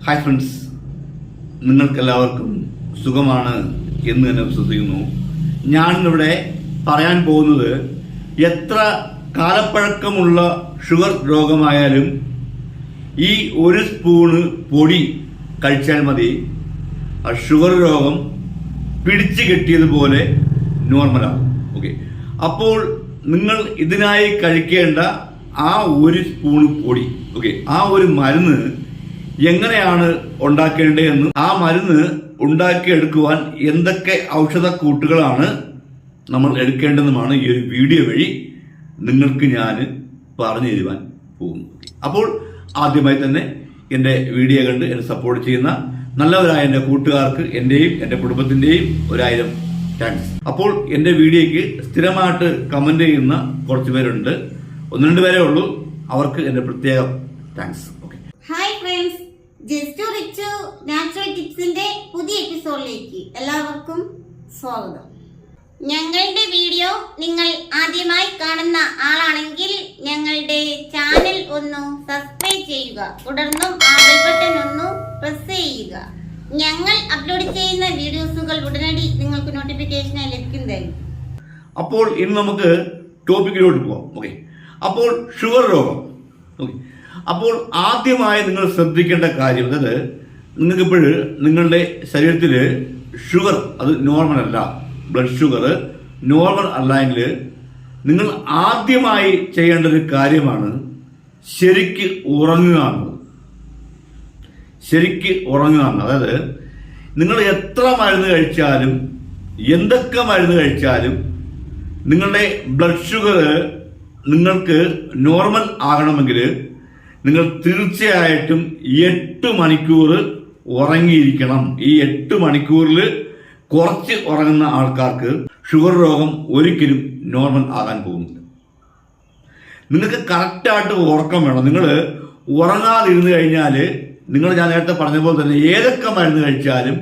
Hi friends, നിങ്ങൾക്കെല്ലാവർക്കും സുഖമാണ് എന്ന് തന്നെ വിശ്വസിക്കുന്നു. ഞാനിന്നിവിടെ പറയാൻ പോകുന്നത് എത്ര കാലപ്പഴക്കമുള്ള ഷുഗർ രോഗമായാലും ഈ ഒരു സ്പൂണ് പൊടി കഴിച്ചാൽ മതി ആ ഷുഗർ രോഗം പിടിച്ചു കെട്ടിയതുപോലെ നോർമലാകും. ഓക്കെ, അപ്പോൾ നിങ്ങൾ ഇതിനായി കഴിക്കേണ്ട ആ ഒരു സ്പൂണ് പൊടി, ഓക്കെ, ആ ഒരു മരുന്ന് എങ്ങനെയാണ് ഉണ്ടാക്കേണ്ടതെന്നും ആ മരുന്ന് ഉണ്ടാക്കിയെടുക്കുവാൻ എന്തൊക്കെ ഔഷധക്കൂട്ടുകളാണ് നമ്മൾ എടുക്കേണ്ടതെന്നുമാണ് ഈ ഒരു വീഡിയോ വഴി നിങ്ങൾക്ക് ഞാൻ പറഞ്ഞു തരുവാൻ പോകുന്നു. അപ്പോൾ ആദ്യമായി തന്നെ എൻ്റെ വീഡിയോ കണ്ട് എന്നെ സപ്പോർട്ട് ചെയ്യുന്ന നല്ലവരായ എൻ്റെ കൂട്ടുകാർക്ക് എൻ്റെയും എൻ്റെ കുടുംബത്തിൻ്റെയും 1000 താങ്ക്സ്. അപ്പോൾ എൻ്റെ വീഡിയോയ്ക്ക് സ്ഥിരമായിട്ട് കമന്റ് ചെയ്യുന്ന കുറച്ച് പേരുണ്ട്, 1-2 പേരേ ഉള്ളൂ. അവർക്ക് എൻ്റെ പ്രത്യേകം thanks. Okay, hi friends, just rich natural ടിപ്സിന്റെ പുതിയ എപ്പിസോഡിലേക്ക് എല്ലാവർക്കും സ്വാഗതം. ഞങ്ങളുടെ വീഡിയോ നിങ്ങൾ ആദ്യമായി കാണുന്ന ആളാണെങ്കിൽ ഞങ്ങളുടെ ചാനൽ ഒന്ന് സബ്സ്ക്രൈബ് ചെയ്യുക, തുടർന്നും ആ ബെൽ ബട്ടൺ ഒന്ന് പ്രസ് ചെയ്യുക. ഞങ്ങൾ അപ്ലോഡ് ചെയ്യുന്ന വീഡിയോസുകൾ ഉടനടി നിങ്ങൾക്ക് നോട്ടിഫിക്കേഷനായി ലഭിക്കുന്നതായിരിക്കും. അപ്പോൾ ഇന്ന് നമുക്ക് ടോപ്പിക്കിലോട്ട് പോകാം. ഓക്കെ, അപ്പോൾ ഷുഗർ രോഗം. ഓക്കെ, അപ്പോൾ ആദ്യമായി നിങ്ങൾ ശ്രദ്ധിക്കേണ്ട കാര്യം, അതായത് നിങ്ങൾക്കിപ്പോൾ നിങ്ങളുടെ ശരീരത്തിൽ ഷുഗർ അത് നോർമൽ അല്ല, ബ്ലഡ് ഷുഗർ നോർമൽ അല്ല എങ്കിൽ നിങ്ങൾ ആദ്യമായി ചെയ്യേണ്ട ഒരു കാര്യമാണ് ശരിക്ക് ഉറങ്ങുക എന്നത്. ശരിക്ക് ഉറങ്ങുക എന്നത്, അതായത് നിങ്ങൾ എത്ര മരുന്ന് കഴിച്ചാലും എന്തൊക്കെ മരുന്ന് കഴിച്ചാലും നിങ്ങളുടെ ബ്ലഡ് ഷുഗർ നിങ്ങൾക്ക് നോർമൽ ആകണമെങ്കിൽ നിങ്ങൾ തീർച്ചയായിട്ടും 8 മണിക്കൂർ ഉറങ്ങിയിരിക്കണം. ഈ 8 മണിക്കൂറിൽ കുറച്ച് ഉറങ്ങുന്ന ആൾക്കാർക്ക് ഷുഗർ രോഗം ഒരിക്കലും നോർമൽ ആകാൻ പോകുന്നില്ല. നിങ്ങൾക്ക് കറക്റ്റായിട്ട് ഉറക്കം വേണം. നിങ്ങൾ ഉറങ്ങാതിരുന്നു കഴിഞ്ഞാൽ ഞാൻ നേരത്തെ പറഞ്ഞ പോലെ തന്നെ ഏതൊക്കെ മരുന്ന് കഴിച്ചാലും,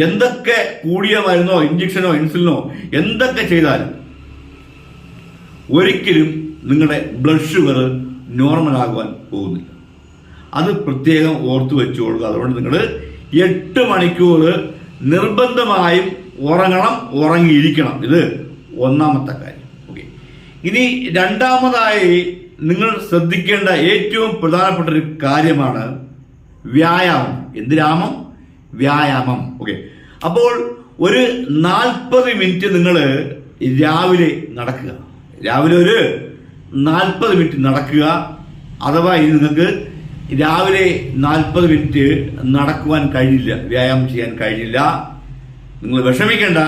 എന്തൊക്കെ കൂടിയ മരുന്നോ ഇഞ്ചക്ഷനോ ഇൻസുലിനോ എന്തൊക്കെ ചെയ്താലും ഒരിക്കലും നിങ്ങളുടെ ബ്ലഡ് ഷുഗർ നോർമൽ ആകുവാൻ പോകുന്നില്ല. അത് പ്രത്യേകം ഓർത്തു വെച്ചുകൊള്ളുക. അതുകൊണ്ട് നിങ്ങൾ 8 മണിക്കൂർ നിർബന്ധമായും ഉറങ്ങിയിരിക്കണം. ഇത് ഒന്നാമത്തെ കാര്യം. ഓക്കെ, ഇനി രണ്ടാമതായി നിങ്ങൾ ശ്രദ്ധിക്കേണ്ട ഏറ്റവും പ്രധാനപ്പെട്ട ഒരു കാര്യമാണ് വ്യായാമം. എന്തിനാമം? വ്യായാമം. ഓക്കെ, അപ്പോൾ ഒരു 40 മിനിറ്റ് നിങ്ങൾ രാവിലെ നടക്കുക. രാവിലെ ഒരു 40 മിനിറ്റ് നടക്കുക. അഥവാ ഇനി നിങ്ങൾക്ക് രാവിലെ 40 മിനിറ്റ് നടക്കുവാൻ കഴിഞ്ഞില്ല, വ്യായാമം ചെയ്യാൻ കഴിഞ്ഞില്ല, നിങ്ങൾ വിഷമിക്കേണ്ട.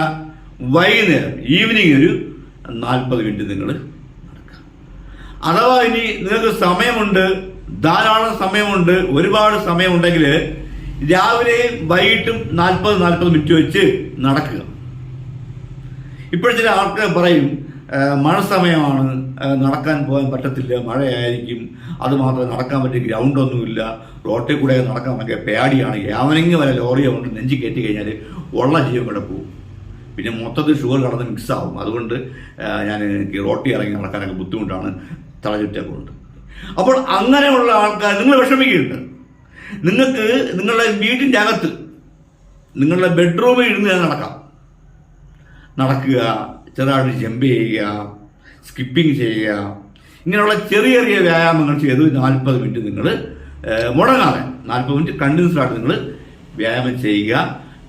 വൈകുന്നേരം ഈവനിങ് ഒരു 40 മിനിറ്റ് നിങ്ങൾ നടക്കുക. അഥവാ ഇനി നിങ്ങൾക്ക് സമയമുണ്ട്, ധാരാളം സമയമുണ്ട്, ഒരുപാട് സമയമുണ്ടെങ്കിൽ രാവിലെയും വൈകിട്ടും 40 മിനിറ്റ് വെച്ച് നടക്കുക. ഇപ്പോഴത്തെ ആൾക്കാർ പറയും മഴ സമയമാണ്, നടക്കാൻ പോകാൻ പറ്റത്തില്ല, മഴയായിരിക്കും, അത് മാത്രമേ നടക്കാൻ പറ്റിയ ഗ്രൗണ്ടൊന്നുമില്ല, റോട്ടിൽ കൂടെ നടക്കാൻ പറ്റിയ പേടിയാണ്, യാവനെങ്കിൽ വരെ ലോറിയോ കൊണ്ട് നെഞ്ചി കയറ്റി കഴിഞ്ഞാൽ ഉള്ള ജീവൻ കൂടെ പോകും, പിന്നെ മൊത്തത്തിൽ ഷുഗർ കടന്ന് മിക്സ് ആവും, അതുകൊണ്ട് എനിക്ക് റോട്ടി ഇറങ്ങി നടക്കാനൊക്കെ ബുദ്ധിമുട്ടാണ്, തലചുറ്റൊക്കെ ഉണ്ട്. അപ്പോൾ അങ്ങനെയുള്ള ആൾക്കാർ നിങ്ങൾ വിഷമിക്കുന്നുണ്ട്. നിങ്ങൾക്ക് നിങ്ങളുടെ വീടിൻ്റെ അകത്ത് നിങ്ങളുടെ ബെഡ്റൂമിൽ ഇരുന്ന് നടക്കുക, ചെറുതായിട്ട് ജമ്പ് ചെയ്യുക, സ്കിപ്പിംഗ് ചെയ്യുക, ഇങ്ങനെയുള്ള ചെറിയ ചെറിയ വ്യായാമങ്ങൾ ചെയ്ത് 40 മിനിറ്റ് നിങ്ങൾ മുടങ്ങാതെ 40 മിനിറ്റ് കണ്ടിന്യൂസ് ആയിട്ട് നിങ്ങൾ വ്യായാമം ചെയ്യുക.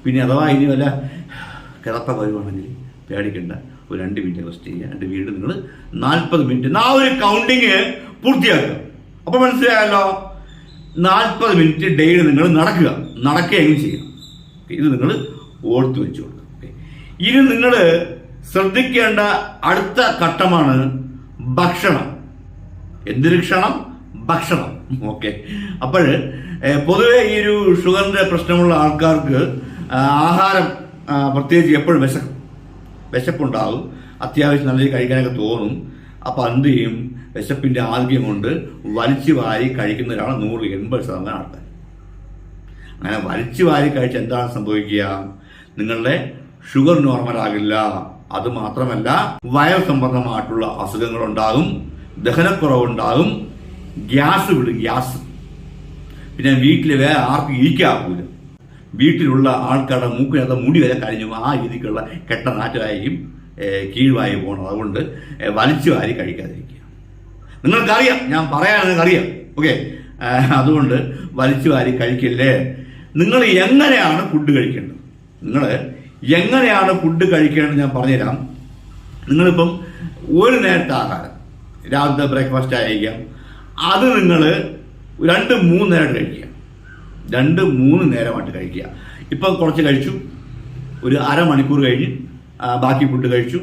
പിന്നെ അഥവാ ഇനി വല്ല കിടപ്പ വരുവാണെങ്കിൽ പേടിക്കേണ്ട, ഒരു 2 മിനിറ്റ് റെസ്റ്റ് ചെയ്യുക. 2 മിനിറ്റ് നിങ്ങൾ 40 മിനിറ്റ് ആ ഒരു കൗണ്ടിങ് പൂർത്തിയാക്കുക. അപ്പോൾ മനസ്സിലായല്ലോ, 40 മിനിറ്റ് ഡെയിലി നിങ്ങൾ നടക്കുകയെങ്കിലും ചെയ്യണം. ഇത് നിങ്ങൾ ഓർത്തു വെച്ചു കൊടുക്കുക. ഇനി നിങ്ങൾ ശ്രദ്ധിക്കേണ്ട അടുത്ത ഘട്ടമാണ് ഭക്ഷണം. എന്തൊരു ക്ഷണം? ഭക്ഷണം. ഓക്കെ, അപ്പോൾ പൊതുവെ ഈ ഒരു ഷുഗറിന്റെ പ്രശ്നമുള്ള ആൾക്കാർക്ക് ആഹാരം പ്രത്യേകിച്ച് എപ്പോഴും വിശപ്പുണ്ടാകും, അത്യാവശ്യം നല്ല കഴിക്കാനൊക്കെ തോന്നും. അപ്പം എന്ത് ചെയ്യും? വിശപ്പിന്റെ ആദ്യം കൊണ്ട് വലിച്ചു വാരി കഴിക്കുന്നവരാണ് 180% ആൾക്കാർ. അങ്ങനെ വലിച്ചു വാരി കഴിച്ച് എന്താണ് സംഭവിക്കുക? നിങ്ങളുടെ ഷുഗർ നോർമൽ ആകില്ല. അത് മാത്രമല്ല, വയർ സംബന്ധമായിട്ടുള്ള അസുഖങ്ങൾ ഉണ്ടാകും, ദഹനക്കുറവുണ്ടാകും, ഗ്യാസ്. പിന്നെ വീട്ടിൽ വേറെ ആർക്കും ഇരിക്കാവൂല. വീട്ടിലുള്ള ആൾക്കാരുടെ മൂക്കിനകത്ത് മുടി വരെ കഴിഞ്ഞു ആ രീതിക്കുള്ള കെട്ട നാറ്റുവായിരിക്കും കീഴ്വായി പോകണം. അതുകൊണ്ട് വലിച്ചു വാരി കഴിക്കാതിരിക്കുക. നിങ്ങൾക്കറിയാം, ഞാൻ പറയാൻ നിങ്ങൾക്കറിയാം. ഓക്കെ, അതുകൊണ്ട് വലിച്ചു വാരി കഴിക്കില്ലേ. നിങ്ങൾ എങ്ങനെയാണ് ഫുഡ് കഴിക്കേണ്ടത്, നിങ്ങൾ എങ്ങനെയാണ് ഫുഡ് കഴിക്കേണ്ടത് ഞാൻ പറഞ്ഞുതരാം. നിങ്ങളിപ്പം ഒരു നേരത്തെ ആഹാരം, രാവിലത്തെ ബ്രേക്ക്ഫാസ്റ്റ് ആയിരിക്കാം, അത് നിങ്ങൾ 2-3 നേരം കഴിക്കുക. 2-3 നേരമായിട്ട് കഴിക്കുക. ഇപ്പം കുറച്ച് കഴിച്ചു, ഒരു അരമണിക്കൂർ കഴിഞ്ഞ് ബാക്കി ഫുഡ് കഴിച്ചു,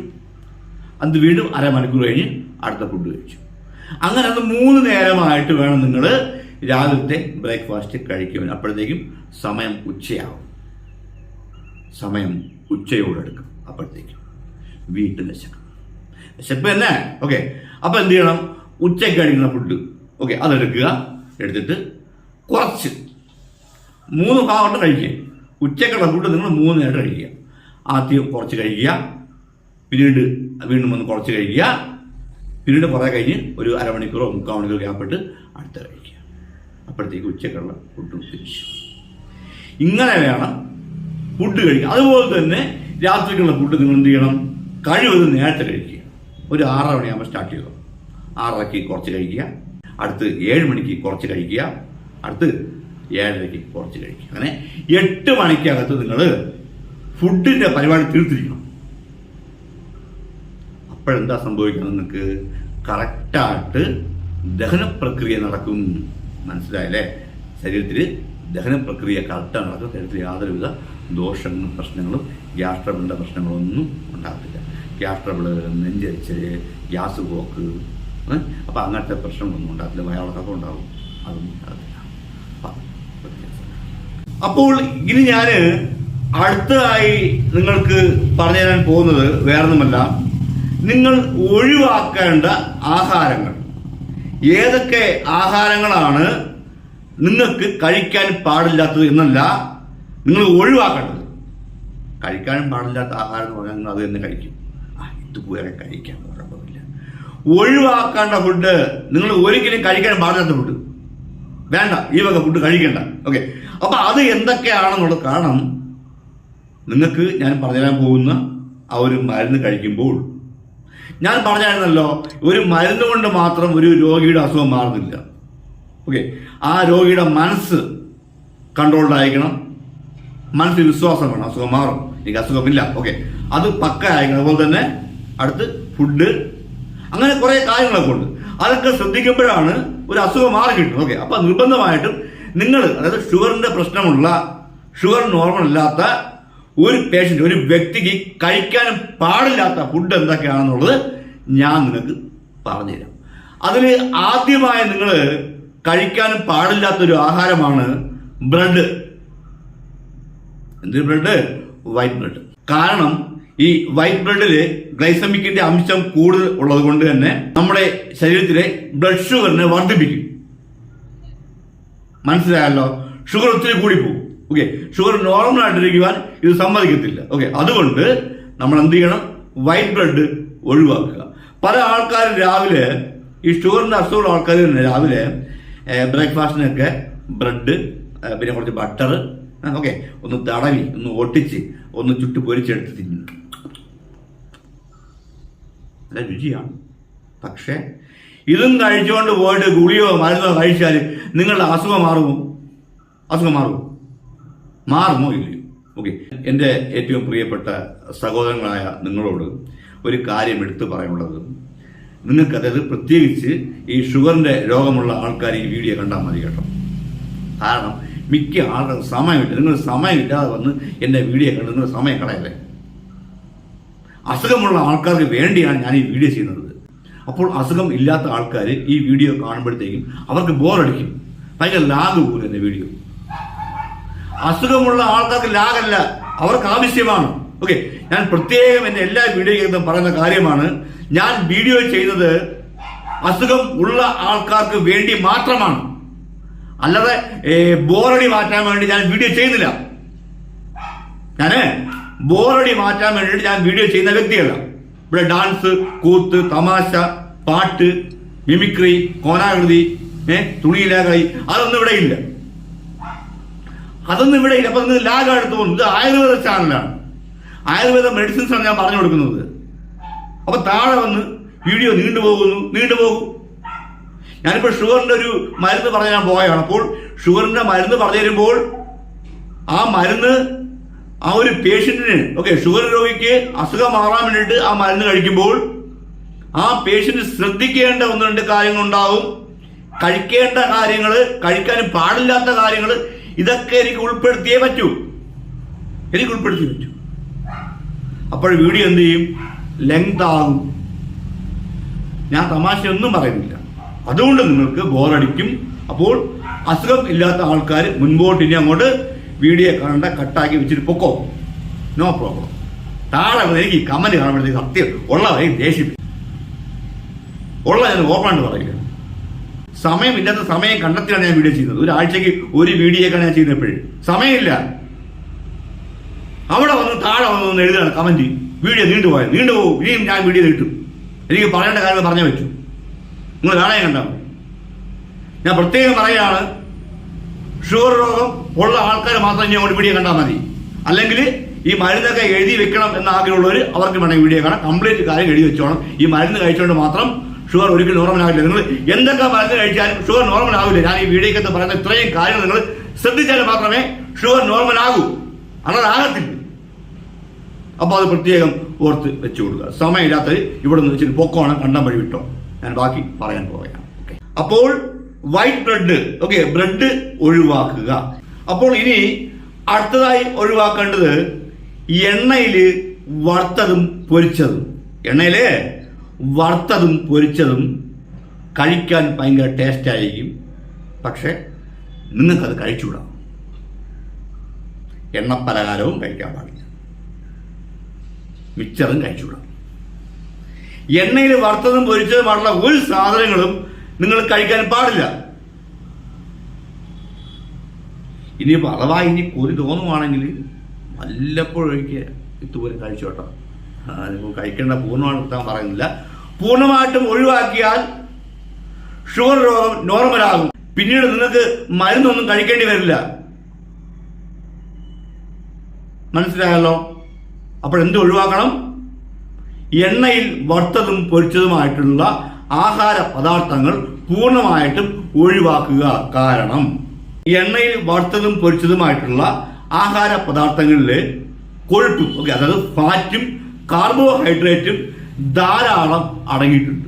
അത് വീണ്ടും അരമണിക്കൂർ കഴിഞ്ഞ് അടുത്ത ഫുഡ് കഴിച്ചു. അങ്ങനെ അത് 3 നേരമായിട്ട് വേണം നിങ്ങൾ രാവിലത്തെ ബ്രേക്ക്ഫാസ്റ്റ് കഴിക്കുവാൻ. അപ്പോഴത്തേക്കും സമയം ഉച്ചയാവും, സമയം ഉച്ചയോടെടുക്കും. അപ്പോഴത്തേക്കും വീട്ടിൽ വിശപ്പ് തന്നെ. ഓക്കെ, അപ്പം എന്ത് ചെയ്യണം? ഉച്ചയ്ക്ക് കഴിക്കുന്ന ഫുഡ് ഓക്കെ അതെടുക്കുക. എടുത്തിട്ട് കുറച്ച് 3 ഭാഗമായിട്ട് കഴിക്കുക. ഉച്ചക്കുള്ള ഫുഡ് നിങ്ങൾ 3 നേരം കഴിക്കുക. ആദ്യം കുറച്ച് കഴിക്കുക, പിന്നീട് വീണ്ടും ഒന്ന് കുറച്ച് കഴിക്കുക, പിന്നീട് കുറേ കഴിഞ്ഞ് ഒരു അരമണിക്കൂറോ 3/4 മണിക്കൂറോ ഗ്യാപ്പിട്ട് അടുത്ത കഴിക്കുക. അപ്പോഴത്തേക്ക് ഉച്ചക്കുള്ള ഫുഡും തിരിച്ചു. ഇങ്ങനെ വേണം ഫുഡ് കഴിക്കുക. അതുപോലെ തന്നെ രാത്രിക്കുള്ള ഫുഡ് നിങ്ങൾ എന്ത് ചെയ്യണം? കഴിവതും നേരത്തെ കഴിക്കുക. ഒരു 6 മണിയാകുമ്പോൾ സ്റ്റാർട്ട് ചെയ്യുക. 6:30 കുറച്ച് കഴിക്കുക, അടുത്ത് 7 മണിക്ക് കുറച്ച് കഴിക്കുക, അടുത്ത് 7:30 കുറച്ച് കഴിക്കുക. അങ്ങനെ 8 മണിക്കകത്ത് നിങ്ങൾ ഫുഡിന്റെ പരിപാടി തീർത്തിരിക്കണം. അപ്പോഴെന്താ സംഭവിക്കുന്നത്? നിങ്ങൾക്ക് കറക്റ്റായിട്ട് ദഹന പ്രക്രിയ നടക്കും. മനസ്സിലായല്ലേ? ശരീരത്തിൽ ദഹന പ്രക്രിയ കറക്റ്റാണ് നടക്കും. ശരീരത്തിൽ യാതൊരുവിധ ദോഷങ്ങളും പ്രശ്നങ്ങളും ഗ്യാസ് ട്രബിളിൻ്റെ പ്രശ്നങ്ങളൊന്നും ഉണ്ടാകത്തില്ല. ഗ്യാസ് ട്രബിള്, നെഞ്ചരിച്ചൽ, ഗ്യാസ് പോക്ക്, അപ്പം അങ്ങനത്തെ പ്രശ്നങ്ങളൊന്നും ഉണ്ടാകത്തില്ല. വയറിളക്കം ഉണ്ടാകും, അതൊന്നും ഉണ്ടാകത്തില്ല. അപ്പോൾ ഇനി ഞാൻ അടുത്തതായി നിങ്ങൾക്ക് പറഞ്ഞു തരാൻ പോകുന്നത് വേറൊന്നുമല്ല, നിങ്ങൾ ഒഴിവാക്കേണ്ട ആഹാരങ്ങൾ. ഏതൊക്കെ ആഹാരങ്ങളാണ് നിങ്ങൾക്ക് കഴിക്കാൻ പാടില്ലാത്തത് എന്നല്ല, നിങ്ങൾ ഒഴിവാക്കേണ്ടത്. കഴിക്കാൻ പാടില്ലാത്ത ആഹാരം എന്ന് പറഞ്ഞാൽ നിങ്ങൾ അത് തന്നെ കഴിക്കും. ഇതുപോലെ കഴിക്കാൻ കുഴപ്പമില്ല. ഒഴിവാക്കേണ്ട ഫുഡ്, നിങ്ങൾ ഒരിക്കലും കഴിക്കാൻ പാടില്ലാത്ത ഫുഡ് വേണ്ട, ഈ വക ഫുഡ് കഴിക്കണ്ട. ഓക്കെ, അപ്പൊ അത് എന്തൊക്കെയാണെന്നുള്ളത് കാരണം നിങ്ങൾക്ക് ഞാൻ പറഞ്ഞുതരാൻ പോകുന്ന ആ ഒരു മരുന്ന് കഴിക്കുമ്പോൾ ഞാൻ പറഞ്ഞായിരുന്നല്ലോ, ഒരു മരുന്ന് കൊണ്ട് മാത്രം ഒരു രോഗിയുടെ അസുഖം മാറുന്നില്ല. ഓക്കെ, ആ രോഗിയുടെ മനസ്സ് കൺട്രോൾഡ് ആയിരിക്കണം. മനസ്സിൽ വിശ്വാസം വേണം, അസുഖം മാറും, എനിക്ക് അസുഖമില്ല. ഓക്കെ, അത് പക്ക ആയിരിക്കണം. അതുപോലെ തന്നെ അടുത്ത് ഫുഡ്, അങ്ങനെ കുറെ കാര്യങ്ങളൊക്കെ ഉണ്ട്. അതൊക്കെ ശ്രദ്ധിക്കുമ്പോഴാണ് ഒരു അസുഖം മാറി കിട്ടുന്നത്. ഓക്കെ, അപ്പൊ നിർബന്ധമായിട്ടും നിങ്ങൾ, അതായത് ഷുഗറിന്റെ പ്രശ്നമുള്ള, ഷുഗർ നോർമൽ അല്ലാത്ത ഒരു പേഷ്യന്റ്, ഒരു വ്യക്തിക്ക് കഴിക്കാനും പാടില്ലാത്ത ഫുഡ് എന്തൊക്കെയാണെന്നുള്ളത് ഞാൻ നിങ്ങൾക്ക് പറഞ്ഞുതരാം. അതിൽ ആദ്യമായി നിങ്ങൾ കഴിക്കാനും പാടില്ലാത്തൊരു ആഹാരമാണ് ബ്രെഡ്. എന്തൊരു ബ്രെഡ്? White bread. കാരണം ഈ വൈറ്റ് ബ്രെഡില് ഗ്ലൈസമിക്കിന്റെ അംശം കൂടുതൽ ഉള്ളത് കൊണ്ട് തന്നെ നമ്മുടെ ശരീരത്തിലെ ബ്ലഡ് ഷുഗറിനെ വർദ്ധിപ്പിക്കും. മനസ്സിലായല്ലോ? ഷുഗർ ഒത്തിരി കൂടി പോകും. ഓക്കെ, ഷുഗർ നോർമൽ ആയിട്ടിരിക്കുവാൻ ഇത് സമ്മതിക്കത്തില്ല. ഓക്കെ, അതുകൊണ്ട് നമ്മൾ എന്ത് ചെയ്യണം? വൈറ്റ് ബ്രെഡ് ഒഴിവാക്കുക. പല ആൾക്കാരും രാവിലെ, ഈ ഷുഗറിന്റെ അസുഖമുള്ള ആൾക്കാർ തന്നെ രാവിലെ ബ്രേക്ക്ഫാസ്റ്റിനൊക്കെ ബ്രെഡ്, പിന്നെ കുറച്ച് ബട്ടർ, ഓക്കെ, ഒന്ന് തടവി, ഒന്ന് ഒട്ടിച്ച്, ഒന്ന് ചുട്ട് പൊരിച്ചെടുത്ത് തിന്നു. നല്ല രുചിയാണ്. പക്ഷേ ഇതും കഴിച്ചുകൊണ്ട് പോയിട്ട് ഗുളിയോ മരുന്നോ കഴിച്ചാൽ നിങ്ങളുടെ അസുഖം മാറുമോ? അസുഖം മാറുമോ? മാറുമോ ഇല്ലയോ? ഓക്കെ, എൻ്റെ ഏറ്റവും പ്രിയപ്പെട്ട സഹോദരങ്ങളായ നിങ്ങളോട് ഒരു കാര്യം എടുത്തു പറയാനുള്ളത്, നിങ്ങൾക്ക്, അതായത് പ്രത്യേകിച്ച് ഈ ഷുഗറിന്റെ രോഗമുള്ള ആൾക്കാർ ഈ വീഡിയോ കണ്ടാൽ മതി കേട്ടോ. കാരണം മിക്ക ആളുകൾ സമയമില്ല. നിങ്ങൾ സമയമില്ലാതെ വന്ന് എൻ്റെ വീഡിയോ കണ്ട് നിങ്ങൾ സമയം കളയല്ലേ. അസുഖമുള്ള ആൾക്കാർക്ക് വേണ്ടിയാണ് ഞാൻ ഈ വീഡിയോ ചെയ്യുന്നത്. അപ്പോൾ അസുഖം ഇല്ലാത്ത ആൾക്കാർ ഈ വീഡിയോ കാണുമ്പോഴത്തേക്കും അവർക്ക് ബോറടിക്കും, ഭയങ്കര ലാഗ് പോലും എൻ്റെ വീഡിയോ. അസുഖമുള്ള ആൾക്കാർക്ക് ലാഗല്ല, അവർക്ക് ആവശ്യമാണ്. ഓക്കെ, ഞാൻ പ്രത്യേകം എൻ്റെ എല്ലാ വീഡിയോയ്ക്കും പറയുന്ന കാര്യമാണ്, ഞാൻ വീഡിയോ ചെയ്യുന്നത് അസുഖം ഉള്ള ആൾക്കാർക്ക് വേണ്ടി മാത്രമാണ്. അല്ലാതെ ബോറടി മാറ്റാൻ വേണ്ടി ഞാൻ വീഡിയോ ചെയ്യുന്നില്ല. ഞാന് ബോറടി മാറ്റാൻ വേണ്ടിയിട്ട് ഞാൻ വീഡിയോ ചെയ്യുന്ന വ്യക്തിയല്ല. ഇവിടെ ഡാൻസ്, കൂത്ത്, തമാശ, പാട്ട്, മിമിക്രി, കോനാകൃതി, തുണിയിലാകളി, അതൊന്നും ഇവിടെ ഇല്ല. അതൊന്നും ഇവിടെ ഇല്ല. അപ്പൊ നിങ്ങൾ ലാഗ് എടുത്തു പോകുന്നു. ഇത് ആയുർവേദ ചാനലാണ്, ആയുർവേദ മെഡിസിൻസ് ആണ് ഞാൻ പറഞ്ഞു കൊടുക്കുന്നത്. അപ്പൊ താഴെ വന്ന് വീഡിയോ നീണ്ടുപോകും. ഞാനിപ്പോൾ ഷുഗറിന്റെ ഒരു മരുന്ന് പറഞ്ഞ് ഞാൻ പോയാണ്. അപ്പോൾ ഷുഗറിന്റെ മരുന്ന് പറഞ്ഞു തരുമ്പോൾ ആ മരുന്ന് ആ ഒരു പേഷ്യന്റിന്, ഷുഗർ രോഗിക്ക് അസുഖം മാറാൻ വേണ്ടിയിട്ട് ആ മരുന്ന് കഴിക്കുമ്പോൾ ആ പേഷ്യന്റ് ശ്രദ്ധിക്കേണ്ട 1-2 കാര്യങ്ങളുണ്ടാവും. കഴിക്കേണ്ട കാര്യങ്ങൾ, കഴിക്കാൻ പാടില്ലാത്ത കാര്യങ്ങൾ, ഇതൊക്കെ എനിക്ക് ഉൾപ്പെടുത്തിയേ പറ്റൂ. അപ്പോൾ വീഡിയോ എന്ത് ചെയ്യും? ലെങ്ത് ആകും. ഞാൻ തമാശയൊന്നും പറയുന്നില്ല. അതുകൊണ്ട് നിങ്ങൾക്ക് ബോറടിക്കും. അപ്പോൾ അസുഖം ഇല്ലാത്ത ആൾക്കാർ മുൻപോട്ട് ഇനി അങ്ങോട്ട് വീഡിയോ കാണേണ്ട, കട്ടാക്കി വെച്ചിട്ട് പൊക്കോ, നോ പ്രോബ്ലം. താഴെ എനിക്ക് കമന്റ് കാണുമ്പോഴത്തേക്ക് സത്യം ഉള്ളതായി ദേഷ്യം ഞാൻ ഓർമ്മ പറയുക. സമയമില്ലാത്ത സമയം കണ്ടെത്തിയാണ് ഞാൻ വീഡിയോ ചെയ്യുന്നത്. ഒരാഴ്ചക്ക് ഒരു വീഡിയോക്കാണ് ഞാൻ ചെയ്യുന്നത്. എപ്പോഴും സമയമില്ല. അവിടെ വന്ന് താഴെ വന്ന് എഴുതാണ് കമന്റ്, വീഡിയോ നീണ്ടുപോകും. ഇനിയും ഞാൻ വീഡിയോ നീട്ടും. എനിക്ക് പറയേണ്ട കാര്യങ്ങൾ പറഞ്ഞേ പറ്റൂ. നിങ്ങൾ നാളെ കണ്ടാൽ മതി. ഞാൻ പ്രത്യേകം പറയുകയാണ്, ഷുഗർ രോഗം ഉള്ള ആൾക്കാർ മാത്രം ഇനി അങ്ങോട്ട് വീഡിയോ കണ്ടാൽ മതി. അല്ലെങ്കിൽ ഈ മരുന്നൊക്കെ എഴുതി വെക്കണം എന്ന ആഗ്രഹമുള്ളവർ അവർക്ക് വേണമെങ്കിൽ വീഡിയോ കാണാം. കംപ്ലീറ്റ് കാര്യം എഴുതി വെച്ചോണം. ഈ മരുന്ന് കഴിച്ചുകൊണ്ട് മാത്രം ഷുഗർ ഒരിക്കലും നോർമൽ ആവില്ല. നിങ്ങൾ എന്തൊക്കെ മരുന്ന് കഴിച്ചാലും ഷുഗർ നോർമൽ ആവില്ല. ഞാൻ ഈ വീഡിയോക്കകത്ത് പറയുന്ന ഇത്രയും കാര്യങ്ങൾ നിങ്ങൾ ശ്രദ്ധിച്ചാൽ മാത്രമേ ഷുഗർ നോർമൽ ആകൂ. അല്ലാതാകത്തില്ല. അപ്പോൾ അത് പ്രത്യേകം ഓർത്ത് വെച്ചു കൊടുക്കുക. സമയമില്ലാത്തത് ഇവിടെ നിന്ന് വെച്ചിട്ട് പൊക്കോണം, കണ്ടം വഴി വിട്ടോ. ഞാൻ ബാക്കി പറയാൻ പോവുകയാണ്. അപ്പോൾ വൈറ്റ് ബ്രെഡ്, ബ്രെഡ് ഒഴിവാക്കുക. അപ്പോൾ ഇനി അടുത്തതായി ഒഴിവാക്കേണ്ടത് എണ്ണയിൽ വറുത്തതും പൊരിച്ചതും. എണ്ണയിൽ വറുത്തതും പൊരിച്ചതും കഴിക്കാൻ ഭയങ്കര ടേസ്റ്റ് ആയിരിക്കും. പക്ഷെ നിങ്ങൾക്കത് കഴിച്ചുകൂടാ. എണ്ണപ്പലഹാരവും കഴിക്കാൻ പാടില്ല, മിച്ചറും കഴിച്ചുകൂടാ. എണ്ണയിൽ വറുത്തതും പൊരിച്ചതുമായിട്ടുള്ള ഒരു സാധനങ്ങളും നിങ്ങൾ കഴിക്കാൻ പാടില്ല. ഇനിയിപ്പോൾ അഥവാ ഇനി കൊതി തോന്നുവാണെങ്കിൽ വല്ലപ്പോഴൊക്കെ ഇതുപോലെ കഴിച്ചോട്ടോ. കഴിക്കേണ്ട പൂർണ്ണമായിട്ട് നിർത്താൻ പറയുന്നില്ല. പൂർണ്ണമായിട്ടും ഒഴിവാക്കിയാൽ ഷുഗർ രോഗം നോർമലാകും. പിന്നീട് നിങ്ങൾക്ക് മരുന്നൊന്നും കഴിക്കേണ്ടി വരില്ല. മനസ്സിലായല്ലോ? അപ്പോഴെന്ത് ഒഴിവാക്കണം? എണ്ണയിൽ വറുത്തതും പൊരിച്ചതുമായിട്ടുള്ള ആഹാര പദാർത്ഥങ്ങൾ പൂർണ്ണമായിട്ടും ഒഴിവാക്കുക. കാരണം എണ്ണയിൽ വറുത്തതും പൊരിച്ചതുമായിട്ടുള്ള ആഹാര പദാർത്ഥങ്ങളിൽ കൊഴുപ്പും അതായത് ഫാറ്റും കാർബോഹൈഡ്രേറ്റും ധാരാളം അടങ്ങിയിട്ടുണ്ട്.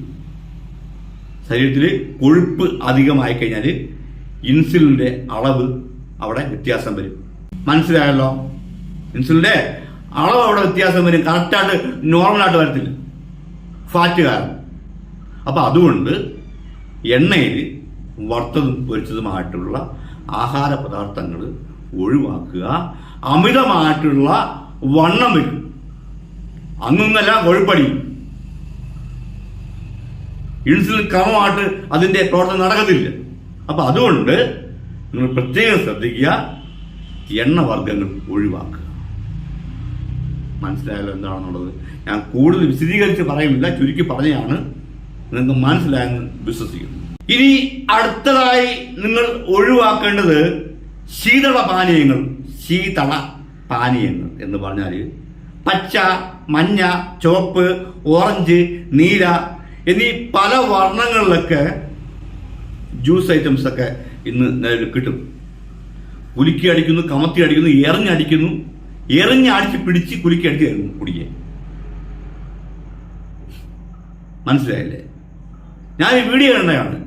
ശരീരത്തിൽ കൊഴുപ്പ് അധികമായി കഴിഞ്ഞാൽ ഇൻസുലിൻ്റെ അളവ് അവിടെ വ്യത്യാസം വരും. മനസ്സിലായല്ലോ? ഇൻസുലിൻ്റെ അളവ് അവിടെ വ്യത്യാസം വരും. കറക്റ്റായിട്ട് നോർമലായിട്ട് വരത്തില്ല, ഫാറ്റ് കാരണം. അപ്പം അതുകൊണ്ട് എണ്ണയിൽ വറുത്തതും പൊരിച്ചതുമായിട്ടുള്ള ആഹാര പദാർത്ഥങ്ങൾ ഒഴിവാക്കുക. അമിതമായിട്ടുള്ള വണ്ണം വരും. അങ്ങെല്ലാം കൊഴുപ്പടിയും. ഇൻസുലിൻ ക്രമമായിട്ട് അതിൻ്റെ പ്രവർത്തനം നടക്കത്തില്ല. അപ്പം അതുകൊണ്ട് നിങ്ങൾ പ്രത്യേകം ശ്രദ്ധിക്കുക, എണ്ണവർഗ്ഗങ്ങൾ ഒഴിവാക്കുക. മനസ്സിലായല്ലോ എന്താണെന്നുള്ളത്? ഞാൻ കൂടുതൽ വിശദീകരിച്ച് പറയുന്നില്ല, ചുരുക്കി പറഞ്ഞാണ്. നിങ്ങൾക്ക് മനസ്സിലായെന്ന് വിശ്വസിക്കുന്നു. ഇനി അടുത്തതായി നിങ്ങൾ ഒഴിവാക്കേണ്ടത് ശീതള പാനീയങ്ങൾ. ശീതള പാനീയങ്ങൾ എന്ന് പറഞ്ഞാൽ പച്ച, മഞ്ഞ, ചുവപ്പ്, ഓറഞ്ച്, നീല എന്നീ പല വർണ്ണങ്ങളിലൊക്കെ ജ്യൂസ് ഐറ്റംസ് ഒക്കെ ഇന്ന് നിലവിൽ കിട്ടും. കുലുക്കി അടിക്കുന്നു, കമത്തി അടിക്കുന്നു, എറിഞ്ഞടിക്കുന്നു, എറിഞ്ഞടിച്ച് പിടിച്ച് കുലുക്കി അടിച്ച് തരുന്നു കുടിക്കാൻ. മനസ്സിലായില്ലേ? ഞാൻ ഈ വീഡിയോ കണ്ടതാണ്.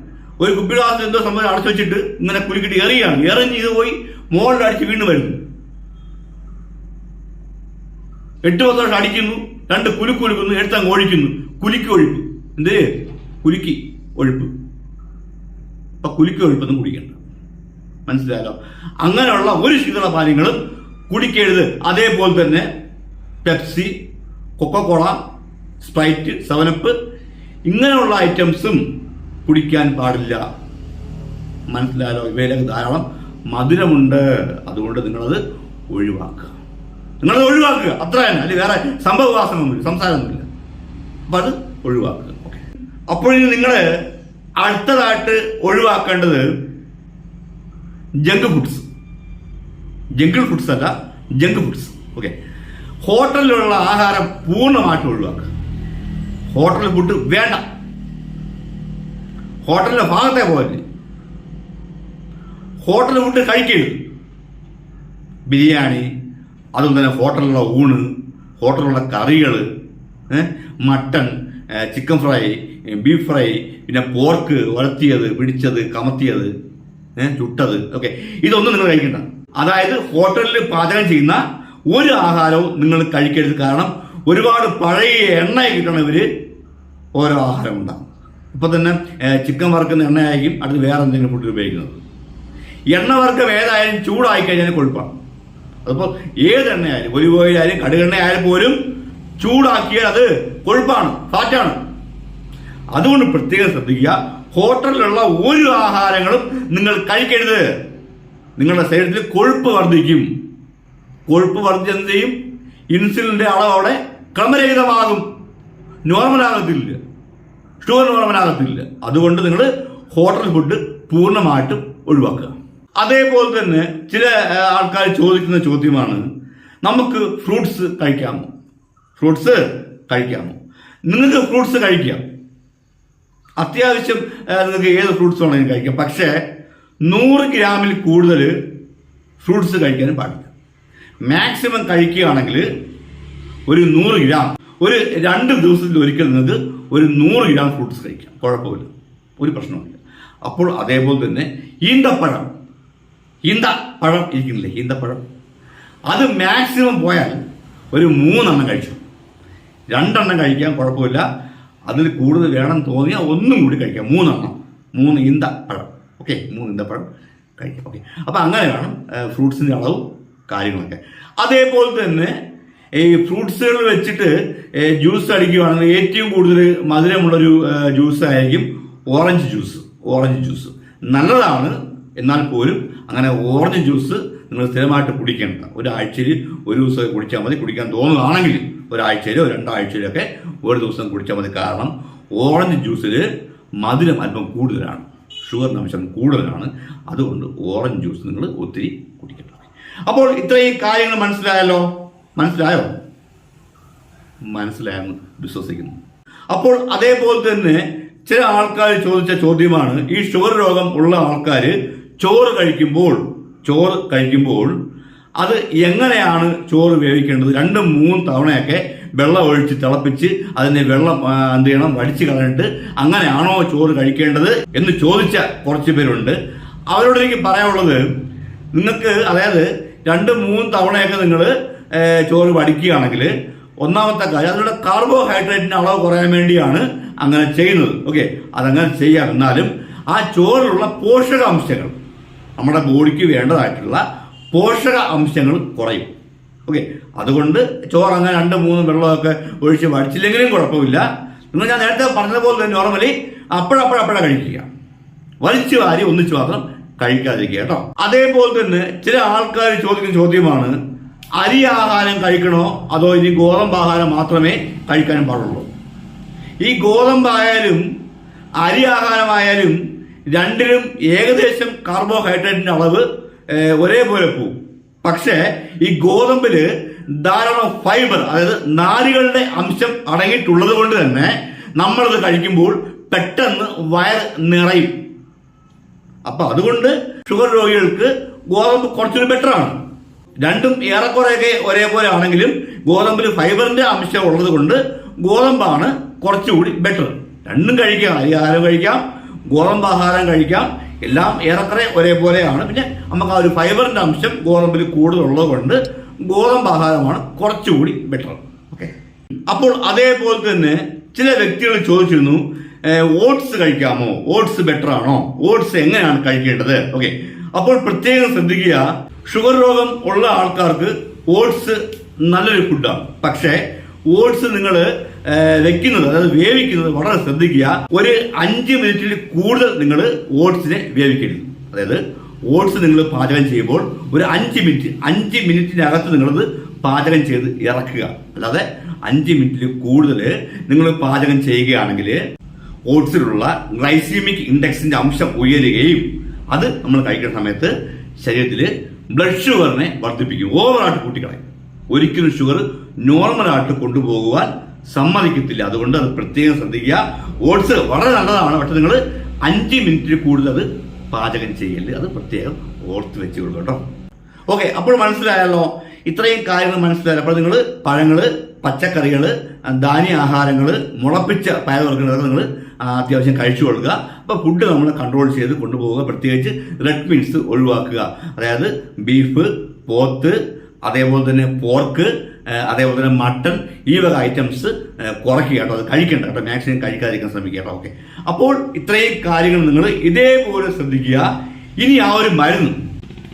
ഒരു കുപ്പി ഗ്ലാസ് എന്തോ സംഭവം അടച്ചു വെച്ചിട്ട് ഇങ്ങനെ കുലുക്കിട്ട് എറിയാണ്. എറിഞ്ഞ് ഇത് പോയി മോളിൽ അടിച്ച് വീണ്ടും വരുന്നു. 8-10 വർഷം അടിക്കുന്നു, 2 കുലുക്കൊഴുക്കുന്നു, എടുത്തങ്ങ് ഒഴിക്കുന്നു. കുലുക്കി ഒഴിപ്പ്. എന്തേ? കുലുക്കി ഒഴിപ്പ്. അപ്പൊ കുലുക്കി ഒഴിപ്പൊന്നും കുടിക്കണ്ട. മനസ്സിലായല്ലോ? അങ്ങനെയുള്ള ഒരു ശീതള പാനീയങ്ങളും കുടിക്കരുത്. അതേപോലെ തന്നെ പെപ്സി, കൊക്കക്കോള, സ്പ്രൈറ്റ്, 7up ഇങ്ങനെയുള്ള ഐറ്റംസും കുടിക്കാൻ പാടില്ല. മനസ്സിലായാലോ? ഇവയിലൊക്കെ ധാരാളം മധുരമുണ്ട്. അതുകൊണ്ട് നിങ്ങളത് ഒഴിവാക്കുക. അത്ര തന്നെ. അല്ലെങ്കിൽ വേറെ സംഭവവാസനമൊന്നുമില്ല, സംസാരമൊന്നുമില്ല. അപ്പൊ അത് ഒഴിവാക്കുക. അപ്പോൾ ഇനി നിങ്ങൾ അടുത്തതായിട്ട് ഒഴിവാക്കേണ്ടത് ജങ്ക് ഫുഡ്സ്. ജംഗിൾ ഫുഡ്സ് അല്ല, ജങ്ക് ഫുഡ്സ്. ഓക്കെ, ഹോട്ടലിലുള്ള ആഹാരം പൂർണ്ണമായിട്ട് ഒഴിവാക്കുക. ഹോട്ടൽ ഫുഡ് വേണ്ട, ഹോട്ടലിന്റെ ഭാഗത്തെ പോലെ ഹോട്ടൽ ഫുഡ് കഴിക്കരുത്. ബിരിയാണി, അതുപോലെ തന്നെ ഹോട്ടലിലുള്ള ഊണ്, ഹോട്ടലിലുള്ള കറികൾ, mutton, chicken fry, beef fry, പിന്നെ പോർക്ക് വറുത്തിയത്, പിടിച്ചത്, കമത്തിയത്, ചുട്ടത്, ഓക്കെ, ഇതൊന്നും നിങ്ങൾ കഴിക്കണ്ട. അതായത് ഹോട്ടലിൽ പാചകം ചെയ്യുന്ന ഒരു ആഹാരവും നിങ്ങൾ കഴിക്കരുത്. കാരണം ഒരുപാട് പഴയ എണ്ണ കിട്ടണം ഇവര് ഓരോ ആഹാരം ഉണ്ടാകും. ഇപ്പൊ തന്നെ ചിക്കൻ വറുക്കുന്ന എണ്ണയായിരിക്കും അടുത്ത് വേറെ എന്തെങ്കിലും ഫുഡിൽ ഉപയോഗിക്കുന്നത്. എണ്ണ വർഗ്ഗം ഏതായാലും ചൂടായി കഴിഞ്ഞാൽ കൊഴുപ്പാണ്. അതിപ്പോൾ ഏത് എണ്ണയായാലും, ഒലിവ് ഓയിലായാലും കടുകെണ്ണയായാലും പോലും ചൂടാക്കിയാൽ അത് കൊഴുപ്പാണ്, ഫാറ്റാണ്. അതുകൊണ്ട് പ്രത്യേകം ശ്രദ്ധിക്കുക, ഹോട്ടലിലുള്ള ഒരു ആഹാരങ്ങളും നിങ്ങൾ കഴിക്കരുത്. നിങ്ങളുടെ ശരീരത്തിൽ കൊഴുപ്പ് വർദ്ധിക്കും. കൊഴുപ്പ് വർദ്ധിച്ച് എന്ത് ചെയ്യും? ഇൻസുലിന്റെ അളവോടെ ക്രമരഹിതമാകും, നോർമലാകത്തില്ല, ഷുഗർ നോർമലാകത്തില്ല. അതുകൊണ്ട് നിങ്ങൾ ഹോട്ടൽ ഫുഡ് പൂർണ്ണമായിട്ടും ഒഴിവാക്കുക. അതേപോലെ തന്നെ ചില ആൾക്കാർ ചോദിക്കുന്ന ചോദ്യമാണ്, നമുക്ക് ഫ്രൂട്ട്സ് കഴിക്കാമോ? ഫ്രൂട്ട്സ് കഴിക്കാമോ? നിങ്ങൾക്ക് ഫ്രൂട്ട്സ് കഴിക്കാം, അത്യാവശ്യം നിങ്ങൾക്ക് ഏത് ഫ്രൂട്ട്സ് വേണമെങ്കിലും കഴിക്കാം. പക്ഷേ 100 ഗ്രാമിൽ കൂടുതൽ ഫ്രൂട്ട്സ് കഴിക്കാനും പാടില്ല. മാക്സിമം കഴിക്കുകയാണെങ്കിൽ ഒരു 100 ഗ്രാം, ഒരു 2 ദിവസത്തിൽ ഒരിക്കൽ നിങ്ങൾക്ക് ഒരു 100 ഗ്രാം ഫ്രൂട്ട്സ് കഴിക്കാം, കുഴപ്പമില്ല, ഒരു പ്രശ്നമില്ല. അപ്പോൾ അതേപോലെ തന്നെ ഈന്തപ്പഴം ഇരിക്കുന്നില്ലേ, ഈന്തപ്പഴം, അത് മാക്സിമം പോയാൽ ഒരു 3 എണ്ണം കഴിച്ചു. 2 എണ്ണം കഴിക്കാൻ കുഴപ്പമില്ല, അതിൽ കൂടുതൽ വേണം തോന്നിയാൽ ഒന്നും കൂടി കഴിക്കാം. 3 എണ്ണം, 3 ഈന്തപ്പഴം, ഓക്കെ, 3 ഈന്തപ്പഴം കഴിക്കാം. ഓക്കെ, അപ്പം അങ്ങനെ വേണം ഫ്രൂട്ട്സിൻ്റെ അളവും കാര്യങ്ങളൊക്കെ. അതേപോലെ തന്നെ ഈ ഫ്രൂട്ട്സുകൾ വെച്ചിട്ട് ജ്യൂസ് അടിക്കുകയാണെങ്കിൽ ഏറ്റവും കൂടുതൽ മധുരമുള്ളൊരു ജ്യൂസ് ആയിരിക്കും ഓറഞ്ച് ജ്യൂസ്. നല്ലതാണ്, എന്നാൽ പോലും അങ്ങനെ ഓറഞ്ച് ജ്യൂസ് നിങ്ങൾ സ്ഥിരമായിട്ട് കുടിക്കേണ്ട. ഒരാഴ്ചയിൽ ഒരു ദിവസം കുടിച്ചാൽ മതി. കുടിക്കാൻ തോന്നുകയാണെങ്കിൽ ഒരാഴ്ചയിലോ 2 ആഴ്ചയിലൊക്കെ ഒരു ദിവസം കുടിച്ചാൽ മതി. കാരണം ഓറഞ്ച് ജ്യൂസിൽ മധുരം അല്പം കൂടുതലാണ്, ഷുഗറിന് അംശം കൂടുതലാണ്. അതുകൊണ്ട് ഓറഞ്ച് ജ്യൂസ് നിങ്ങൾ ഒത്തിരി കുടിക്കണം. അപ്പോൾ ഇത്രയും കാര്യങ്ങൾ മനസ്സിലായെന്ന് വിശ്വസിക്കുന്നു. അപ്പോൾ അതേപോലെ തന്നെ ചില ആൾക്കാർ ചോദിച്ച ചോദ്യമാണ്, ഈ ഷുഗർ രോഗം ഉള്ള ആൾക്കാർ ചോറ് കഴിക്കുമ്പോൾ അത് എങ്ങനെയാണ് ചോറ് വേവിക്കേണ്ടത്? 2-3 തവണയൊക്കെ വെള്ളം ഒഴിച്ച് തിളപ്പിച്ച് അതിനെ വെള്ളം എന്ത് ചെയ്യണം, വടിച്ചു കളഞ്ഞിട്ട് അങ്ങനെയാണോ ചോറ് കഴിക്കേണ്ടത് എന്ന് ചോദിച്ച കുറച്ച് പേരുണ്ട്. അവരോട് എനിക്ക് പറയാനുള്ളത്, നിങ്ങൾക്ക് അതായത് 2-3 തവണയൊക്കെ നിങ്ങൾ ചോറ് വടിക്കുകയാണെങ്കിൽ ഒന്നാമത്തെ കാര്യം, അതിലൂടെ കാർബോഹൈഡ്രേറ്റിന്റെ അളവ് കുറയാൻ വേണ്ടിയാണ് അങ്ങനെ ചെയ്യുന്നത്. ഓക്കെ, അതങ്ങനെ ചെയ്യാം. എന്നാലും ആ ചോറിലുള്ള പോഷകാംശങ്ങൾ, നമ്മുടെ ബോഡിക്ക് വേണ്ടതായിട്ടുള്ള പോഷക അംശങ്ങൾ കുറയും. ഓക്കെ, അതുകൊണ്ട് ചോറ് അങ്ങനെ 2-3 വെള്ളമൊക്കെ ഒഴിച്ച് വടിച്ചില്ലെങ്കിലും കുഴപ്പമില്ല. നിങ്ങൾ ഞാൻ നേരത്തെ പറഞ്ഞതുപോലെ തന്നെ നോർമലി അപ്പോഴപ്പോഴ കഴിക്കുക, വലിച്ചു വാരി ഒന്നിച്ച് മാത്രം കഴിക്കാതിരിക്കുക കേട്ടോ. അതേപോലെ തന്നെ ചില ആൾക്കാർ ചോദിക്കുന്ന ചോദ്യമാണ്, അരി ആഹാരം കഴിക്കണോ അതോ ഇനി ഗോതമ്പ് ആഹാരം മാത്രമേ കഴിക്കാനും പാടുള്ളൂ? ഈ ഗോതമ്പായാലും അരി ആഹാരമായാലും രണ്ടിലും ഏകദേശം കാർബോഹൈഡ്രേറ്റിന്റെ അളവ് ഒരേപോലെ പോകും. പക്ഷേ ഈ ഗോതമ്പില് ധാരാളം ഫൈബർ, അതായത് നാരുകളുടെ അംശം അടങ്ങിയിട്ടുള്ളത് കൊണ്ട് തന്നെ നമ്മളത് കഴിക്കുമ്പോൾ പെട്ടെന്ന് വയർ നിറയും. അപ്പൊ അതുകൊണ്ട് ഷുഗർ രോഗികൾക്ക് ഗോതമ്പ് കുറച്ചൊരു ബെറ്റർ ആണ്. രണ്ടും ഏറെക്കുറെയൊക്കെ ഒരേപോലെ ആണെങ്കിലും ഗോതമ്പിൽ ഫൈബറിന്റെ അംശം ഉള്ളത് കൊണ്ട് ഗോതമ്പാണ് കുറച്ചുകൂടി ബെറ്റർ. രണ്ടും കഴിക്കാം, അരി ആഹാരം കഴിക്കാം, ഗോതമ്പ് ആഹാരം കഴിക്കാം, എല്ലാം ഏറെക്കുറെ ഒരേപോലെയാണ്. പിന്നെ നമുക്ക് ആ ഒരു ഫൈബറിന്റെ അംശം ഗോതമ്പിൽ കൂടുതലുള്ളത് കൊണ്ട് ഗോതമ്പ് ആഹാരമാണ് കുറച്ചുകൂടി ബെറ്റർ. ഓക്കെ, അപ്പോൾ അതേപോലെ തന്നെ ചില വ്യക്തികൾ ചോദിച്ചിരുന്നു, ഓട്സ് കഴിക്കാമോ, ഓട്സ് ബെറ്റർ ആണോ, ഓട്സ് എങ്ങനെയാണ് കഴിക്കേണ്ടത്? ഓക്കെ, അപ്പോൾ പ്രത്യേകം ശ്രദ്ധിക്കുക, ഷുഗർ രോഗം ഉള്ള ആൾക്കാർക്ക് ഓട്സ് നല്ലൊരു ഫുഡാണ്. പക്ഷേ ഓട്സ് നിങ്ങൾ വെക്കുന്നത്, അതായത് വേവിക്കുന്നത് വളരെ ശ്രദ്ധിക്കുക. ഒരു 5 മിനിറ്റിൽ കൂടുതൽ നിങ്ങൾ ഓട്സിനെ വേവിക്കരുത്. അതായത് ഓട്സ് നിങ്ങൾ പാചകം ചെയ്യുമ്പോൾ ഒരു 5 മിനിറ്റിനകത്ത് നിങ്ങളത് പാചകം ചെയ്ത് ഇറക്കുക. അല്ലാതെ 5 മിനിറ്റിൽ കൂടുതൽ നിങ്ങൾ പാചകം ചെയ്യുകയാണെങ്കിൽ ഓട്സിലുള്ള ഗ്ലൈസീമിക് ഇൻഡെക്സിന്റെ അംശം ഉയരുകയും അത് നമ്മൾ കഴിക്കുന്ന സമയത്ത് ശരീരത്തിൽ ബ്ലഡ് ഷുഗറിനെ വർദ്ധിപ്പിക്കും, ഓവറായിട്ട് കൂട്ടിക്കളയും. ഒരിക്കലും ഷുഗർ നോർമലായിട്ട് കൊണ്ടുപോകുവാൻ സമ്മതിക്കത്തില്ല. അതുകൊണ്ട് അത് പ്രത്യേകം ശ്രദ്ധിക്കുക. ഓട്സ് വളരെ നല്ലതാണ്, പക്ഷെ നിങ്ങൾ 5 മിനിറ്റിൽ കൂടുതൽ അത് പാചകം ചെയ്യല്, അത് പ്രത്യേകം ഓർത്ത് വെച്ച് കൊടുക്കുക കേട്ടോ. ഓക്കെ, അപ്പോൾ മനസ്സിലായല്ലോ, ഇത്രയും കാര്യങ്ങൾ മനസ്സിലായല്ലോ. അപ്പോൾ നിങ്ങൾ പഴങ്ങൾ, പച്ചക്കറികൾ, ധാന്യാഹാരങ്ങൾ, മുളപ്പിച്ച പയറുവർഗ്ഗങ്ങളൊക്കെ നിങ്ങൾ അത്യാവശ്യം കഴിച്ചു കൊടുക്കുക. അപ്പോൾ ഫുഡ് നമ്മൾ കൺട്രോൾ ചെയ്ത് കൊണ്ടുപോവുക. പ്രത്യേകിച്ച് റെഡ് മീറ്റ്സ് ഒഴിവാക്കുക. അതായത് ബീഫ്, പോത്ത്, അതേപോലെ തന്നെ പോർക്ക്, അതേപോലെ തന്നെ മട്ടൺ, ഈ വക ഐറ്റംസ് കുറയ്ക്കുക കേട്ടോ. അത് കഴിക്കേണ്ട കേട്ടോ, മാക്സിമം കഴിക്കാതിരിക്കാൻ ശ്രമിക്കുക കേട്ടോ. ഓക്കെ, അപ്പോൾ ഇത്രയും കാര്യങ്ങൾ നിങ്ങൾ ഇതേപോലെ ശ്രദ്ധിക്കുക. ഇനി ആ ഒരു മരുന്ന്,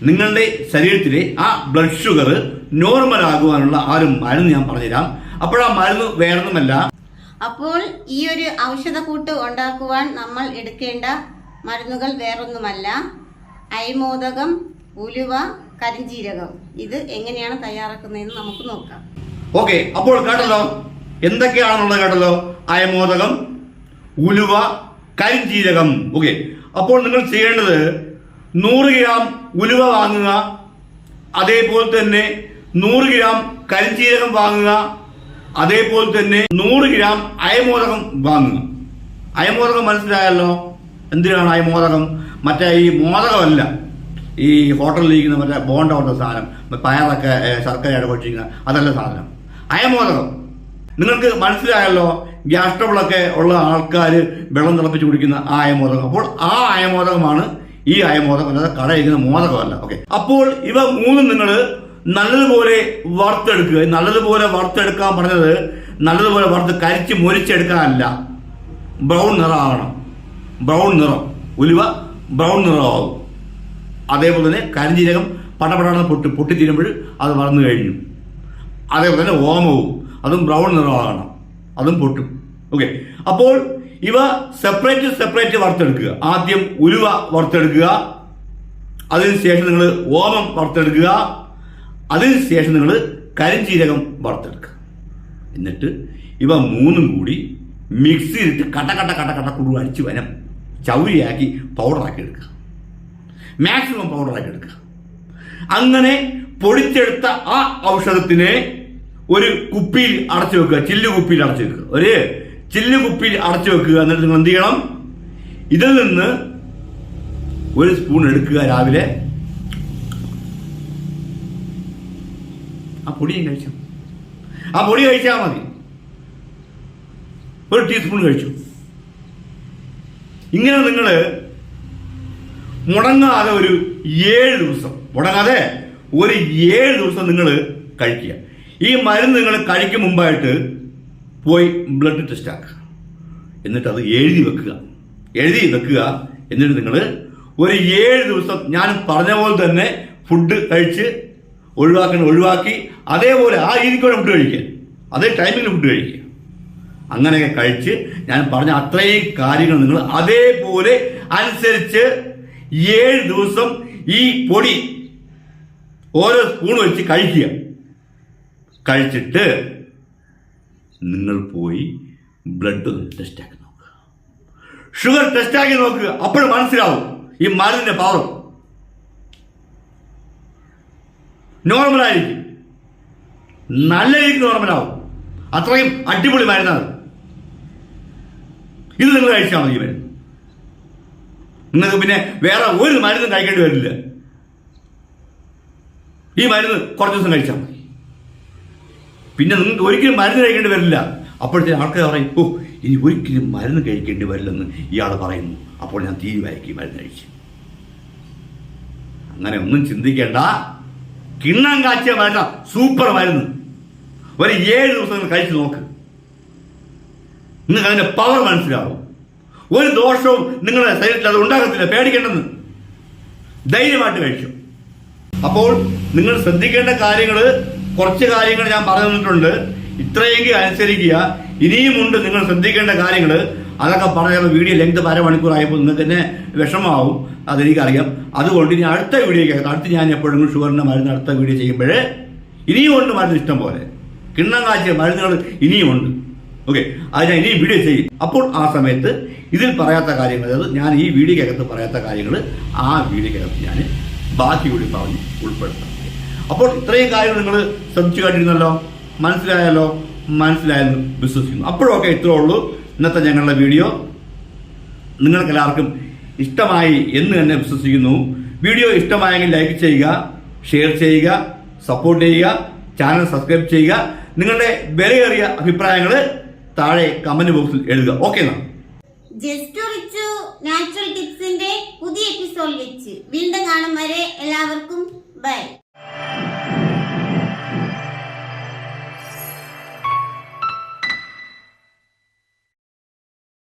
നിങ്ങളുടെ ശരീരത്തിലെ ആ ബ്ലഡ് ഷുഗർ നോർമൽ ആകുവാനുള്ള ആ ഒരു മരുന്ന് ഞാൻ പറഞ്ഞുതരാം. അപ്പോൾ ആ മരുന്ന് വേറൊന്നുമല്ല. അപ്പോൾ ഈ ഒരു ഔഷധക്കൂട്ട് ഉണ്ടാക്കുവാൻ നമ്മൾ എടുക്കേണ്ട മരുന്നുകൾ വേറൊന്നുമല്ല, അയമോദകം, ഉലുവ, കരിഞ്ജീരകം. ഇത് എങ്ങനെയാണ് തയ്യാറാക്കുന്നതെന്ന് നമുക്ക് നോക്കാം. ഓക്കെ, അപ്പോൾ കേട്ടല്ലോ എന്തൊക്കെയാണെന്നുള്ളത് കേട്ടല്ലോ. അയമോദകം, ഉലുവ, കരിഞ്ജീരകം. ഓക്കെ, അപ്പോൾ നിങ്ങൾ ചെയ്യേണ്ടത് 100 ഗ്രാം ഉലുവ വാങ്ങുക, അതേപോലെ തന്നെ 100 ഗ്രാം കരിഞ്ജീരകം വാങ്ങുക, അതേപോലെ തന്നെ 100 ഗ്രാം അയമോദകം വാങ്ങുക. അയമോദകം മനസ്സിലായല്ലോ, എന്തിനാണ് അയമോദകം? മറ്റേ ഈ മോദകമല്ല, ഈ ഹോട്ടലിൽ ഇരിക്കുന്ന മറ്റേ ബോണ്ട പോലത്തെ സാധനം, പയറൊക്കെ ശർക്കരയായിട്ട് പൊടിച്ചിരിക്കുന്ന അതല്ല സാധനം, അയമോദകം. നിങ്ങൾക്ക് മനസ്സിലായല്ലോ, ഗ്യാസ് ട്രബിളൊക്കെ ഉള്ള ആൾക്കാർ വെള്ളം തിളപ്പിച്ച് കുടിക്കുന്ന ആ അയമോദകം. അപ്പോൾ ആ അയമോദകമാണ് ഈ അയമോദകം, അല്ലാതെ കടയിരിക്കുന്ന മോദകമല്ല. ഓക്കെ, അപ്പോൾ ഇവ മൂന്നും നിങ്ങൾ നല്ലതുപോലെ വറുത്തെടുക്കുക. നല്ലതുപോലെ വറുത്തെടുക്കാൻ പറഞ്ഞത് നല്ലതുപോലെ വറുത്ത് കരിച്ച് മൊരിച്ചെടുക്കാനല്ല, ബ്രൗൺ നിറമാകണം. ബ്രൗൺ നിറം, ഉലുവ ബ്രൗൺ നിറമാകും. അതേപോലെ തന്നെ കരിഞ്ജീരകം പടപടാന്ന് പൊട്ടിത്തീരുമ്പോൾ അത് വറന്നു കഴിഞ്ഞു. അതേപോലെ തന്നെ ഓമവും അതും ബ്രൗൺ നിറമാകണം, അതും പൊട്ടും. ഓക്കെ, അപ്പോൾ ഇവ സെപ്പറേറ്റ് വറുത്തെടുക്കുക. ആദ്യം ഉലുവ വറുത്തെടുക്കുക, അതിനുശേഷം നിങ്ങൾ ഓമം വറുത്തെടുക്കുക, അതിനുശേഷം നിങ്ങൾ കരിഞ്ജീരകം വറുത്തെടുക്കുക. എന്നിട്ട് ഇവ മൂന്നും കൂടി മിക്സിയിലിട്ട് കട്ട കുടു അടിച്ച് വനം ചൗരിയാക്കി പൗഡറാക്കി എടുക്കുക. മാക്സിമം പൗഡറാക്കി എടുക്കുക. അങ്ങനെ പൊടിച്ചെടുത്ത ആ ഔഷധത്തിനെ ഒരു കുപ്പിയിൽ അടച്ചു വെക്കുക, ചില്ലുകുപ്പിയിൽ അടച്ചു വെക്കുക. ഒരു ചില്ലുകുപ്പിയിൽ അടച്ചു വെക്കുക. എന്നിട്ട് നിങ്ങൾ എന്ത് ചെയ്യണം? ഇതിൽ നിന്ന് 1 സ്പൂൺ എടുക്കുക. രാവിലെ ആ പൊടിയും കഴിച്ചു, ആ പൊടി കഴിച്ചാൽ മതി. 1 ടീസ്പൂൺ കഴിച്ചു. ഇങ്ങനെ നിങ്ങൾ മുടങ്ങാതെ ഒരു 7 ദിവസം, മുടങ്ങാതെ ഒരു 7 ദിവസം നിങ്ങൾ കഴിക്കുക. ഈ മരുന്ന് നിങ്ങൾ കഴിക്കും മുമ്പായിട്ട് പോയി ബ്ലഡ് ടെസ്റ്റ് ആക്കുക. എന്നിട്ട് അത് എഴുതി വെക്കുക. എന്നിട്ട് നിങ്ങൾ ഒരു 7 ദിവസം ഞാൻ പറഞ്ഞ പോലെ തന്നെ ഫുഡ് കഴിച്ച് ഒഴിവാക്കി അതേപോലെ ആ രീതിക്കോടെ ഫുഡ് കഴിക്കുക, അതേ ടൈമിൽ ഫുഡ് കഴിക്കുക. അങ്ങനെയൊക്കെ കഴിച്ച് ഞാൻ പറഞ്ഞ അത്രയും കാര്യങ്ങൾ നിങ്ങൾ അതേപോലെ അനുസരിച്ച് 7 ദിവസം ഈ പൊടി ഓരോ സ്പൂൺ വെച്ച് കഴിക്കുക. കഴിച്ചിട്ട് നിങ്ങൾ പോയി ബ്ലഡ് ടെസ്റ്റാക്കി നോക്കുക, ഷുഗർ ടെസ്റ്റാക്കി നോക്കുക. അപ്പോൾ മനസ്സിലാവും ഈ മരുന്നിന്റെ പവർ. നോർമലായിരിക്കും, നല്ല രീതിക്ക് നോർമലാവും. അത്രയും അടിപൊളി മരുന്നാണ് ഇത്. നിങ്ങൾ കഴിച്ചാൽ മതി. മരുന്ന് നിങ്ങൾക്ക് പിന്നെ വേറെ ഒരു മരുന്നും കഴിക്കേണ്ടി വരില്ല. ഈ മരുന്ന് കുറച്ച് ദിവസം കഴിച്ചാൽ മതി. പിന്നെ നിങ്ങൾക്ക് ഒരിക്കലും മരുന്ന് കഴിക്കേണ്ടി വരില്ല. അപ്പോഴത്തേക്ക് ആൾക്കാർ പറയും, ഓ ഇനി ഒരിക്കലും മരുന്ന് കഴിക്കേണ്ടി വരില്ലെന്ന് ഇയാൾ പറയുന്നു. അപ്പോൾ ഞാൻ തീരുമാനിക്കും മരുന്ന് കഴിച്ച്. അങ്ങനെ ഒന്നും ചിന്തിക്കേണ്ട. കിണ്ണം കാച്ചിയ മരുന്ന, സൂപ്പർ മരുന്ന്. ഒരു 7 ദിവസം നിങ്ങൾ കഴിച്ചു നോക്ക്. നിങ്ങൾക്ക് അതിന്റെ പവർ മനസ്സിലാവും. ഒരു ദോഷവും നിങ്ങളുടെ ശരീരത്തിൽ അത് ഉണ്ടാകത്തില്ല. പേടിക്കേണ്ടെന്ന് ധൈര്യമായിട്ട് കഴിച്ചു. അപ്പോൾ നിങ്ങൾ ശ്രദ്ധിക്കേണ്ട കാര്യങ്ങൾ, കുറച്ച് കാര്യങ്ങൾ ഞാൻ പറഞ്ഞു തന്നിട്ടുണ്ട്. ഇത്രയെങ്കിലും അനുസരിക്കുക. ഇനിയുമുണ്ട് നിങ്ങൾ ശ്രദ്ധിക്കേണ്ട കാര്യങ്ങൾ. അതൊക്കെ പറഞ്ഞാൽ വീഡിയോ ലെങ്ത് 1/2 മണിക്കൂറായപ്പോൾ നിങ്ങൾക്ക് തന്നെ വിഷമമാവും, അതെനിക്കറിയാം. അതുകൊണ്ട് ഇനി അടുത്ത വീഡിയോയ്ക്കകത്ത്, അടുത്ത് ഞാൻ എപ്പോഴെങ്കിലും ഷുഗറിൻ്റെ മരുന്ന് അടുത്ത വീഡിയോ ചെയ്യുമ്പോൾ ഇനിയുമുണ്ട് മരുന്ന് ഇഷ്ടം പോലെ. കിണ്ണം കാച്ചിയ മരുന്നുകൾ ഇനിയുമുണ്ട്. ഓക്കെ, അത് ഞാൻ ഇനിയും വീഡിയോ ചെയ്യും. അപ്പോൾ ആ സമയത്ത് ഇതിൽ പറയാത്ത കാര്യങ്ങൾ, അതായത് ഞാൻ ഈ വീഡിയോക്കകത്ത് പറയാത്ത കാര്യങ്ങൾ ആ വീഡിയോക്കകത്ത് ഞാൻ ബാക്കി കൂടി പറഞ്ഞ് ഉൾപ്പെടുത്താം. അപ്പോൾ ഇത്രയും കാര്യങ്ങൾ നിങ്ങൾ ശ്രദ്ധിച്ചു കണ്ടിരുന്നല്ലോ, മനസ്സിലായെന്ന് വിശ്വസിക്കുന്നു. അപ്പോഴൊക്കെ ഇത്രേ ഉള്ളൂ ഇന്നത്തെ ഞങ്ങളുടെ വീഡിയോ. നിങ്ങൾക്ക് എല്ലാവർക്കും ഇഷ്ടമായി എന്ന് തന്നെ വിശ്വസിക്കുന്നു. വീഡിയോ ഇഷ്ടമായെങ്കിൽ ലൈക്ക് ചെയ്യുക, ഷെയർ ചെയ്യുക, സപ്പോർട്ട് ചെയ്യുക, ചാനൽ സബ്സ്ക്രൈബ് ചെയ്യുക. നിങ്ങളുടെ വിലയേറിയ അഭിപ്രായങ്ങൾ താഴെ കമന്റ് ബോക്സിൽ എഴുതുക. ഓക്കെ എന്നാ ജസ്റ്റ് റിച്ച് നാച്ചുറൽ ടിപ്സിന്റെ പുതിയ എപ്പിസോഡ് വെച്ച് വീണ്ടും കാണും വരെ എല്ലാവർക്കും ബൈ.